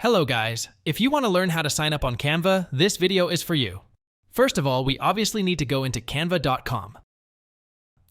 Hello guys, if you want to learn how to sign up on Canva, this video is for you. First of all, we obviously need to go into canva.com.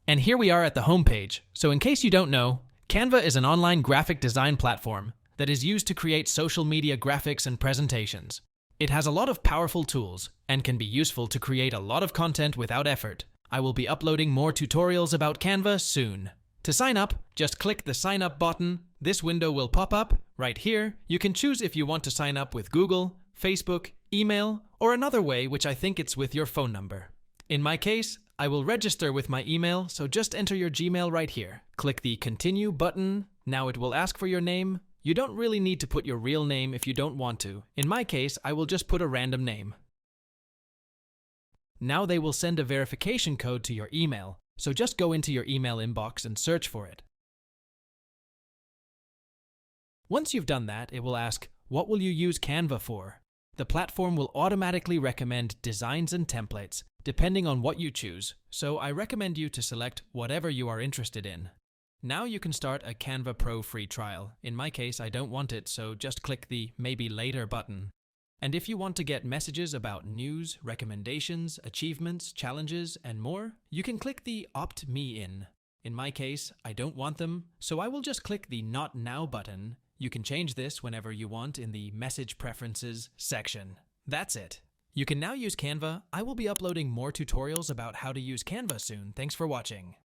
And here we are at the homepage, so in case you don't know, Canva is an online graphic design platform that is used to create social media graphics and presentations. It has a lot of powerful tools and can be useful to create a lot of content without effort. I will be uploading more tutorials about Canva soon. To sign up, just click the sign up button. This window will pop up right here. You can choose if you want to sign up with Google, Facebook, email, or another way, which I think it's with your phone number. In my case, I will register with my email, so just enter your Gmail right here. Click the continue button. Now it will ask for your name. You don't really need to put your real name if you don't want to. In my case, I will just put a random name. Now they will send a verification code to your email, so just go into your email inbox and search for it. Once you've done that, it will ask, what will you use Canva for? The platform will automatically recommend designs and templates, depending on what you choose, so I recommend you to select whatever you are interested in. Now you can start a Canva Pro free trial. In my case, I don't want it, so just click the Maybe Later button. And if you want to get messages about news, recommendations, achievements, challenges, and more, you can click the Opt Me In. In my case, I don't want them, so I will just click the Not Now button. You can change this whenever you want in the Message Preferences section. That's it. You can now use Canva. I will be uploading more tutorials about how to use Canva soon. Thanks for watching.